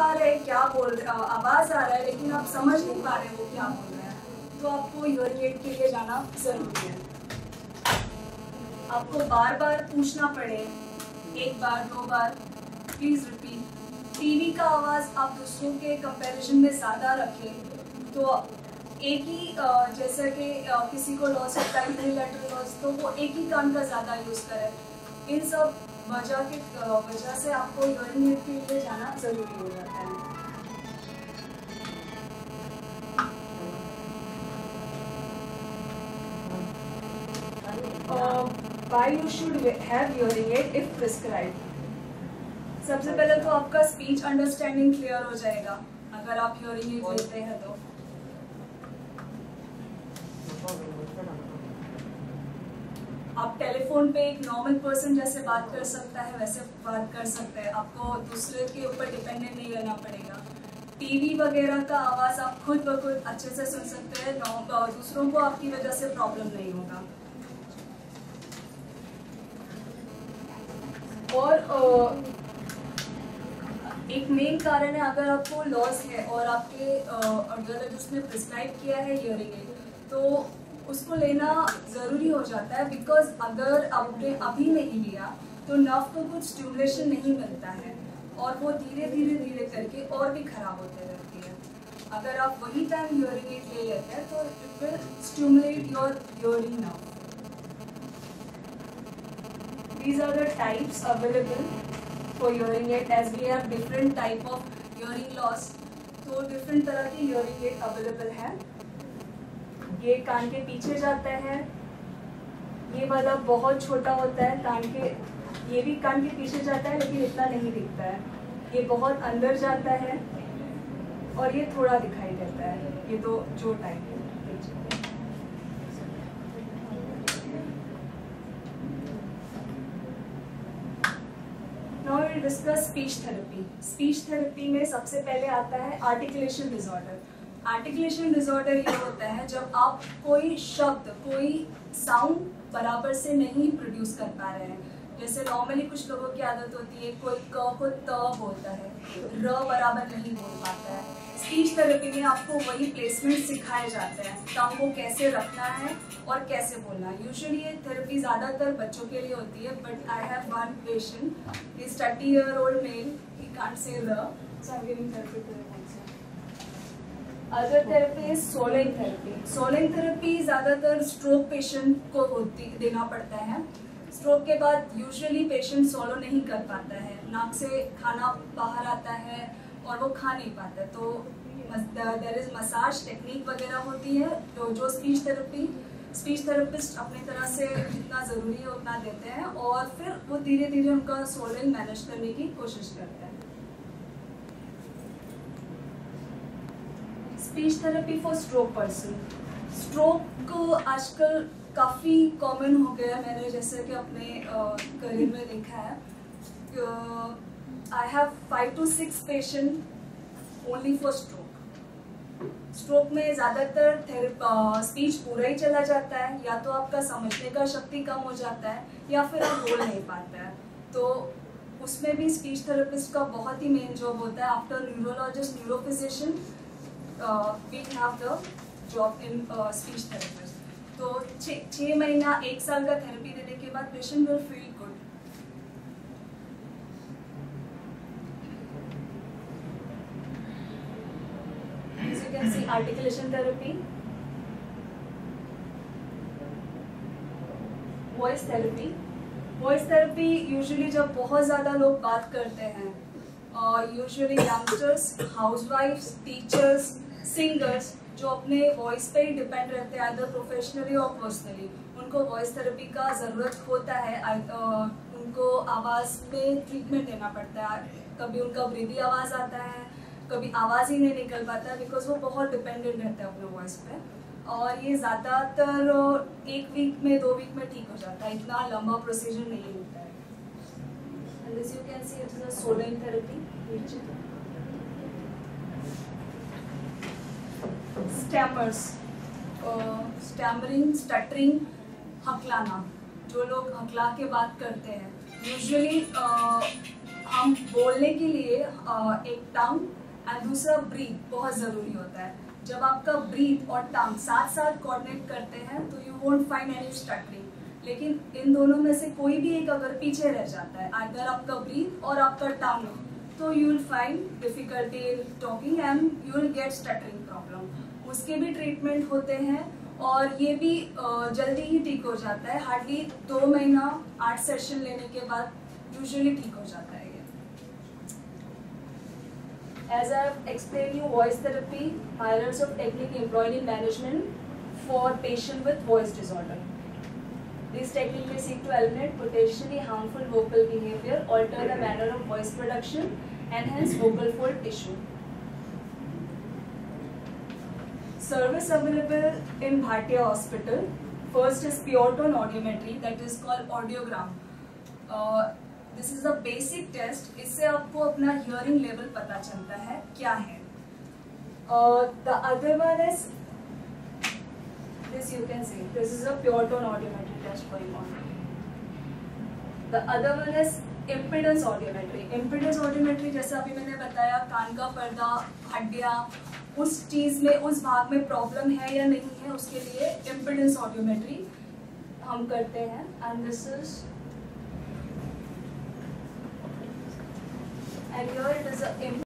पा रहे क्या बोल रहे, आवाज़ आ रहा है लेकिन आप समझ नहीं पा रहे वो क्या बोल रहे हैं, तो आपको हियरिंग एड के लिए जाना ज़रूरी है। आपको बार बार पूछना पड़े, एक बार 2 बार, प्लीज़ रिपीट। टीवी का आवाज़ आप दूसरों के कंपैरिजन में ज़्यादा रखें तो एक ही जैसे कि किसी को लॉस होता है यूनिलैटरल लॉस, तो वो एक ही कान का ज़्यादा यूज़ करें। इन सब वजह से आपको हियरिंग एड के लिए जाना ज़रूरी हो जाता है। Why you should have hearing aid if prescribed? सबसे पहले तो आपका स्पीच अंडरस्टैंडिंग क्लियर हो जाएगा अगर आप हियरिंग एड लेते हैं तो। आप टेलीफोन पे एक नॉर्मल पर्सन जैसे बात कर सकता है वैसे बात कर सकते हैं, आपको दूसरे के ऊपर डिपेंडेंट नहीं रहना पड़ेगा। टीवी वगैरह का आवाज़ आप खुद ब खुद अच्छे से सुन सकते हैं, दूसरों को आपकी वजह से प्रॉब्लम नहीं होगा। और एक मेन कारण है अगर आपको लॉस है और आपके ऑडियोलॉजिस्ट ने प्रिस्क्राइब किया है हियरिंग एड तो उसको लेना ज़रूरी हो जाता है, बिकॉज अगर आपने अभी नहीं लिया तो नर्व को कुछ स्टिमुलेशन नहीं मिलता है और वो धीरे धीरे करके और भी खराब होते रहती है। अगर आप वही टाइम हियरिंग एड ले लेते हैं तो it will stimulate your hearing nerve. These are the types available for hearing aid as we have different type of hearing loss. तो different तरह की hearing aid available है। ये कान के पीछे जाता है, ये वाला बहुत छोटा होता है कान के, ये भी कान के पीछे जाता है लेकिन इतना नहीं दिखता है, ये बहुत अंदर जाता है और ये थोड़ा दिखाई देता है। ये तो जो टाइप है। Now we will discuss speech therapy. Speech therapy में सबसे पहले आता है articulation disorder. Articulation disorder ये होता है जब आप कोई शब्द, कोई साउंड बराबर से नहीं प्रोड्यूस कर पा रहे हैं। जैसे नॉर्मली कुछ लोगों की आदत होती है कोई क को त बोलता है, र बराबर नहीं बोल पाता है। स्पीच थेरेपी में आपको वही प्लेसमेंट सिखाए जाते हैं, टंग को कैसे रखना है और कैसे बोलना है। यूजुअली ये थेरेपी ज़्यादातर बच्चों के लिए होती है, but I have one patient, is 30-year-old male, he can't say r, so I'm giving therapy to him also. Other therapy is soling therapy. Soling therapy ज़्यादातर स्ट्रोक पेशेंट को देना पड़ता है। स्ट्रोक के बाद यूजुअली पेशेंट सोलो नहीं कर पाता है, नाक से खाना बाहर आता है और वो खा नहीं पाता है, तो देयर इज मसाज टेक्निक वगैरह होती है तो जो स्पीच थेरेपिस्ट अपनी तरह से जितना ज़रूरी है उतना देते हैं और फिर वो धीरे धीरे उनका सोलिंग मैनेज करने की कोशिश करते हैं। Speech therapy for stroke person. Stroke आजकल काफ़ी कॉमन हो गया, मैंने जैसे कि अपने करियर में देखा है। I have 5 to 6 patient only for stroke. Stroke में ज़्यादातर स्पीच पूरा ही चला जाता है, या तो आपका समझने का शक्ति कम हो जाता है या फिर आप बोल नहीं पाते हैं, तो उसमें भी स्पीच थेरेपिस्ट का बहुत ही मेन जॉब होता है। After neurologist, neurophysician, we have the job in speech therapist. तो 6 महीना 1 साल का थेरेपी देने के बाद patient will feel good. As you can see, articulation therapy, voice therapy. Voice therapy usually जब बहुत ज़्यादा लोग बात करते हैं, और यूजुअली यंगस्टर्स, हाउसवाइफ्स, टीचर्स, सिंगर्स जो अपने वॉइस पे ही डिपेंड रहते हैं, आइदर प्रोफेशनली और पर्सनली, उनको वॉइस थेरेपी का ज़रूरत होता है। उनको आवाज़ पे ट्रीटमेंट देना पड़ता है। कभी उनका ब्रीदी आवाज़ आता है, कभी आवाज़ ही नहीं निकल पाता है, बिकॉज वो बहुत डिपेंडेंट रहते हैं अपने वॉइस पे। और ये ज़्यादातर 1 वीक में 2 वीक में ठीक हो जाता है, इतना लंबा प्रोसीजर नहीं होता है। And this you can see it is a soling therapy. Stammers, stammering, stuttering, हकलाना, जो लोग हकला के बात करते हैं, यूजुअली हम बोलने के लिए एक टंग एंड दूसरा ब्रीथ बहुत ज़रूरी होता है। जब आपका ब्रीथ और टंग साथ साथ कोऑर्डिनेट करते हैं तो you won't find any stuttering. लेकिन इन दोनों में से कोई भी एक अगर पीछे रह जाता है, अगर आपका ब्रीथ और आपका टंग, तो you will find difficulty in talking and you will get stuttering problem. उसके भी ट्रीटमेंट होते हैं और ये भी जल्दी ही ठीक हो जाता है। हार्डली 2 महीना 8 सेशन लेने के बाद यूजुअली ठीक हो जाता है ये। As I have explained you, voice therapy, hierarchy of technique employed in management for patient with voice disorder. This technique may seek to eliminate potentially harmful vocal behavior, alter the manner of voice production, enhance vocal fold tissue. Service available in Bhatia Hospital. First is pure tone audiometry, that is called audiogram. This is a basic test. इससे आपको अपना hearing level पता चलता है क्या है। The other one is this, you can see this is a pure tone audiometry test going on. The other one is impedance audiometry. Impedance audiometry जैसे अभी मैंने बताया, कान का पर्दा, हड्डियाँ, उस चीज़ में, उस भाग में प्रॉब्लम है या नहीं है, उसके लिए इम्पीडेंस ऑडियोमेट्री हम करते हैं। And this is and here it is a